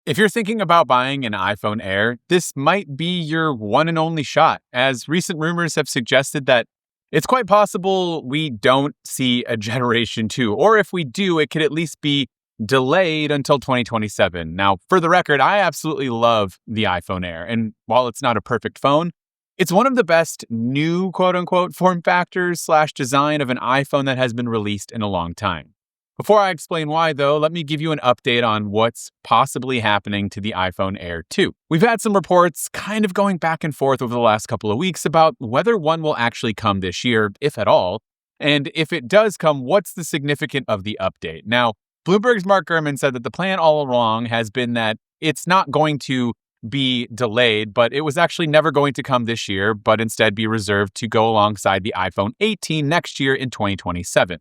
If you're thinking about buying an iPhone Air, this might be your one and only shot, as recent rumors have suggested that it's quite possible we don't see a Generation 2, or if we do, it could at least be delayed until 2027. Now, for the record, I absolutely love the iPhone Air, and while it's not a perfect phone, it's one of the best new quote-unquote form factors / design of an iPhone that has been released in a long time. Before I explain why, though, let me give you an update on what's possibly happening to the iPhone Air 2. We've had some reports kind of going back and forth over the last couple of weeks about whether one will actually come this year, if at all, and if it does come, what's the significance of the update? Now, Bloomberg's Mark Gurman said that the plan all along has been that it's not going to be delayed, but it was actually never going to come this year, but instead be reserved to go alongside the iPhone 18 next year in 2027.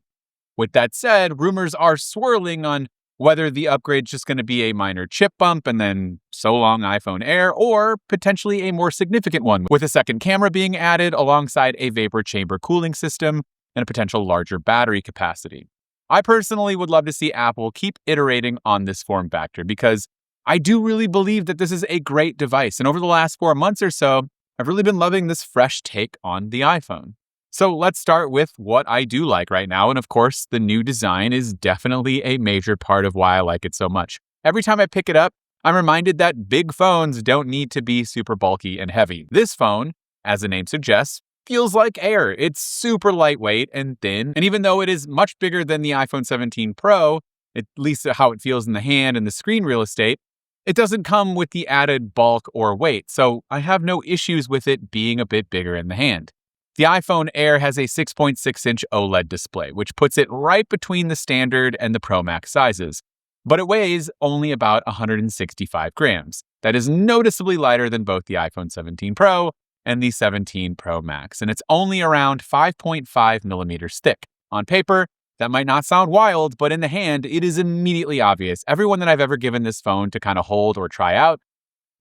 With that said, rumors are swirling on whether the upgrade's just going to be a minor chip bump and then so long iPhone Air, or potentially a more significant one with a second camera being added alongside a vapor chamber cooling system and a potential larger battery capacity. I personally would love to see Apple keep iterating on this form factor because I do really believe that this is a great device. And over the last 4 months or so, I've really been loving this fresh take on the iPhone. So let's start with what I do like right now. And of course, the new design is definitely a major part of why I like it so much. Every time I pick it up, I'm reminded that big phones don't need to be super bulky and heavy. This phone, as the name suggests, feels like air. It's super lightweight and thin. And even though it is much bigger than the iPhone 17 Pro, at least how it feels in the hand and the screen real estate, it doesn't come with the added bulk or weight. So I have no issues with it being a bit bigger in the hand. The iPhone Air has a 6.6-inch OLED display, which puts it right between the standard and the Pro Max sizes. But it weighs only about 165 grams. That is noticeably lighter than both the iPhone 17 Pro and the 17 Pro Max, and it's only around 5.5 millimeters thick. On paper, that might not sound wild, but in the hand, it is immediately obvious. Everyone that I've ever given this phone to kind of hold or try out,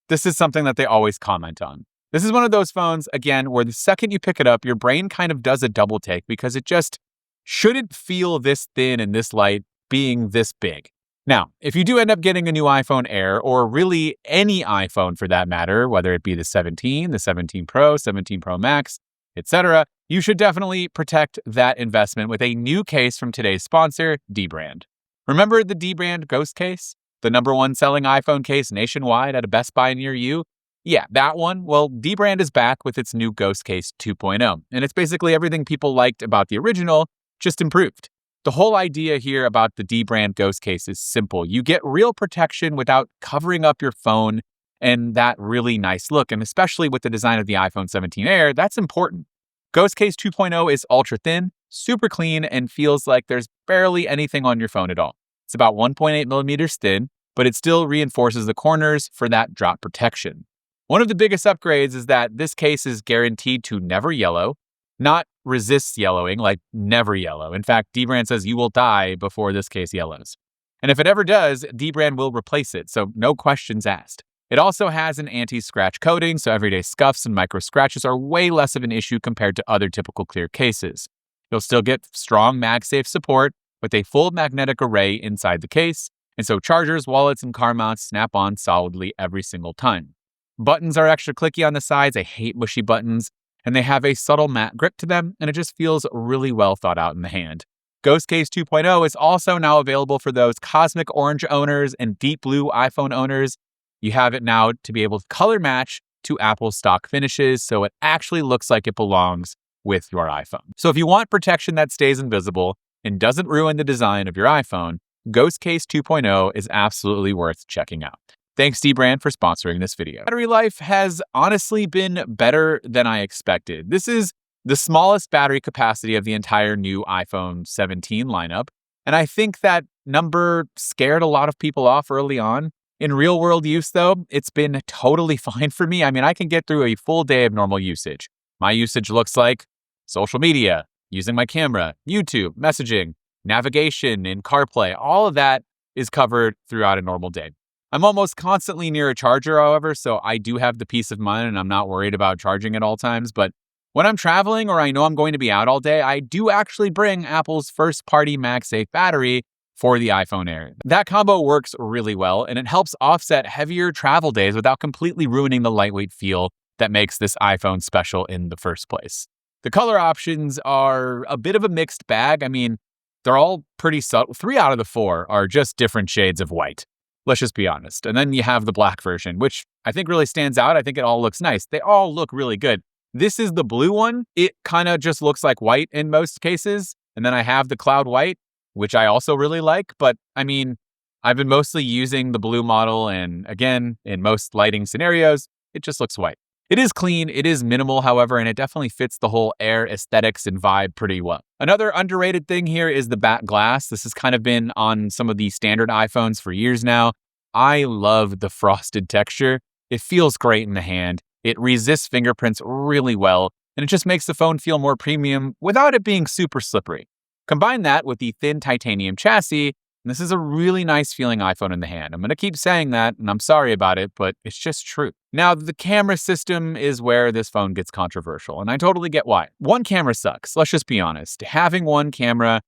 this is something that they always comment on. This is one of those phones, again, where the second you pick it up, your brain kind of does a double take because it just shouldn't feel this thin and this light being this big. Now, if you do end up getting a new iPhone Air, or really any iPhone for that matter, whether it be the 17, the 17 Pro, 17 Pro Max, etc., you should definitely protect that investment with a new case from today's sponsor, dbrand. Remember the dbrand Ghost case? The #1 selling iPhone case nationwide at a Best Buy near you? Yeah, that one. Well, dbrand is back with its new Ghost Case 2.0, and it's basically everything people liked about the original, just improved. The whole idea here about the dbrand Ghost Case is simple. You get real protection without covering up your phone and that really nice look, and especially with the design of the iPhone 17 Air, that's important. Ghost Case 2.0 is ultra thin, super clean, and feels like there's barely anything on your phone at all. It's about 1.8 millimeters thin, but it still reinforces the corners for that drop protection. One of the biggest upgrades is that this case is guaranteed to never yellow, not resists yellowing, like never yellow. In fact, dbrand says you will die before this case yellows. And if it ever does, dbrand will replace it, so no questions asked. It also has an anti-scratch coating, so everyday scuffs and micro scratches are way less of an issue compared to other typical clear cases. You'll still get strong MagSafe support with a full magnetic array inside the case, and so chargers, wallets, and car mounts snap on solidly every single time. Buttons are extra clicky on the sides. I hate mushy buttons, and they have a subtle matte grip to them, and it just feels really well thought out in the hand. Ghost Case 2.0 is also now available for those cosmic orange owners and deep blue iPhone owners. You have it now to be able to color match to Apple's stock finishes, so it actually looks like it belongs with your iPhone. So if you want protection that stays invisible and doesn't ruin the design of your iPhone, Ghost Case 2.0 is absolutely worth checking out. Thanks dbrand for sponsoring this video. Battery life has honestly been better than I expected. This is the smallest battery capacity of the entire new iPhone 17 lineup, and I think that number scared a lot of people off early on. In real world use though, it's been totally fine for me. I mean, I can get through a full day of normal usage. My usage looks like social media, using my camera, YouTube, messaging, navigation, and CarPlay. All of that is covered throughout a normal day. I'm almost constantly near a charger, however, so I do have the peace of mind and I'm not worried about charging at all times. But when I'm traveling or I know I'm going to be out all day, I do actually bring Apple's first-party MagSafe battery for the iPhone Air. That combo works really well, and it helps offset heavier travel days without completely ruining the lightweight feel that makes this iPhone special in the first place. The color options are a bit of a mixed bag. I mean, they're all pretty subtle. 3 out of the 4 are just different shades of white. Let's just be honest. And then you have the black version, which I think really stands out. I think it all looks nice. They all look really good. This is the blue one. It kind of just looks like white in most cases. And then I have the cloud white, which I also really like. But I mean, I've been mostly using the blue model. And again, in most lighting scenarios, it just looks white. It is clean, it is minimal, however, and it definitely fits the whole Air aesthetics and vibe pretty well. Another underrated thing here is the back glass. This has kind of been on some of the standard iPhones for years now. I love the frosted texture. It feels great in the hand. It resists fingerprints really well, and it just makes the phone feel more premium without it being super slippery. Combine that with the thin titanium chassis, and this is a really nice feeling iPhone in the hand. I'm going to keep saying that, and I'm sorry about it, but it's just true. Now, the camera system is where this phone gets controversial, and I totally get why. One camera sucks. Let's just be honest. Having one camera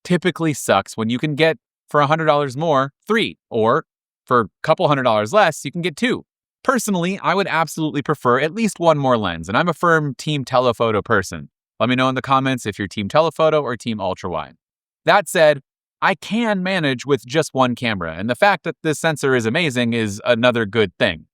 typically sucks when you can get, for $100 more, 3, or for a couple $100 less, you can get 2. Personally, I would absolutely prefer at least one more lens, and I'm a firm team telephoto person. Let me know in the comments if you're team telephoto or team ultra-wide. That said, I can manage with just one camera, and the fact that this sensor is amazing is another good thing.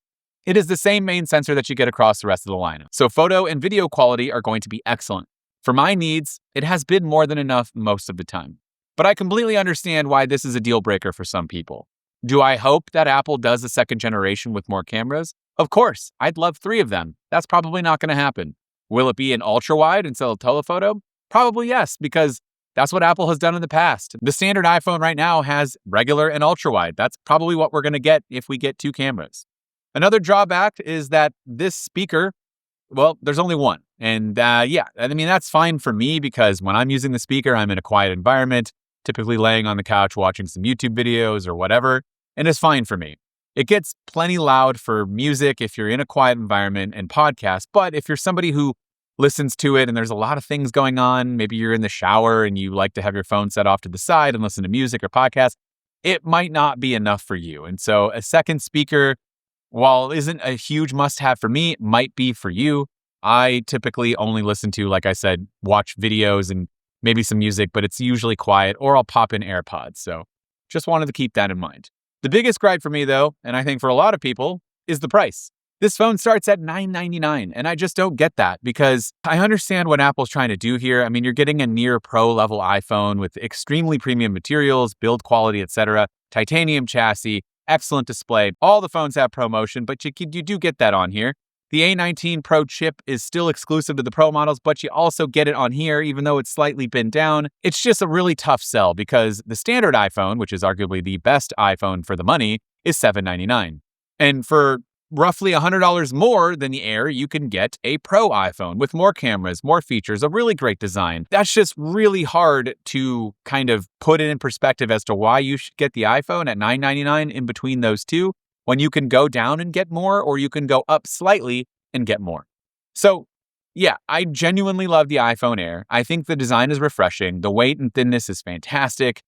It is the same main sensor that you get across the rest of the lineup, so photo and video quality are going to be excellent. For my needs, it has been more than enough most of the time. But I completely understand why this is a deal breaker for some people. Do I hope that Apple does a second generation with more cameras? Of course, I'd love 3 of them. That's probably not going to happen. Will it be an ultra-wide instead of telephoto? Probably yes, because that's what Apple has done in the past. The standard iPhone right now has regular and ultra-wide. That's probably what we're going to get if we get 2 cameras. Another drawback is that this speaker, well, there's only one. And yeah, I mean, that's fine for me because when I'm using the speaker, I'm in a quiet environment, typically laying on the couch watching some YouTube videos or whatever, and it's fine for me. It gets plenty loud for music if you're in a quiet environment and podcasts, but if you're somebody who listens to it and there's a lot of things going on, maybe you're in the shower and you like to have your phone set off to the side and listen to music or podcasts, it might not be enough for you. And so a second speaker, while isn't a huge must-have for me, it might be for you. I typically only listen to, like I said, watch videos and maybe some music, but it's usually quiet, or I'll pop in AirPods. So just wanted to keep that in mind. The biggest gripe for me, though, and I think for a lot of people, is the price. This phone starts at $999, and I just don't get that because I understand what Apple's trying to do here. I mean, you're getting a near pro-level iPhone with extremely premium materials, build quality, etc., titanium chassis, excellent display. All the phones have ProMotion, but you do get that on here. The A19 Pro chip is still exclusive to the Pro models, but you also get it on here, even though it's slightly bent down. It's just a really tough sell because the standard iPhone, which is arguably the best iPhone for the money, is $799. And for roughly $100 more than the Air, you can get a Pro iPhone with more cameras, more features, a really great design. That's just really hard to kind of put it in perspective as to why you should get the iPhone at $999 in between those two, when you can go down and get more, or you can go up slightly and get more. So yeah, I genuinely love the iPhone Air. I think the design is refreshing. The weight and thinness is fantastic.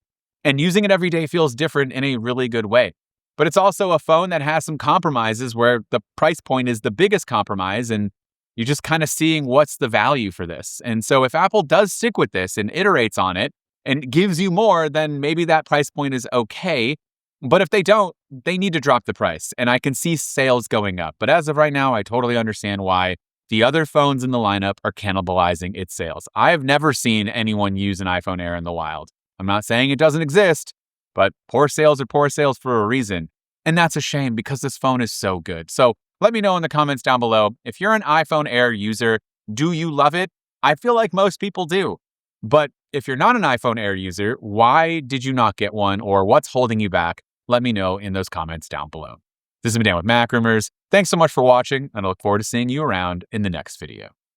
And using it every day feels different in a really good way. But it's also a phone that has some compromises where the price point is the biggest compromise, and you're just kind of seeing what's the value for this. And so if Apple does stick with this and iterates on it and gives you more, then maybe that price point is okay. But if they don't, they need to drop the price, and I can see sales going up. But as of right now, I totally understand why the other phones in the lineup are cannibalizing its sales. I have never seen anyone use an iPhone Air in the wild. I'm not saying it doesn't exist, but poor sales are poor sales for a reason. And that's a shame because this phone is so good. So let me know in the comments down below. If you're an iPhone Air user, do you love it? I feel like most people do. But if you're not an iPhone Air user, why did you not get one, or what's holding you back? Let me know in those comments down below. This has been Dan with MacRumors. Thanks so much for watching, and I look forward to seeing you around in the next video.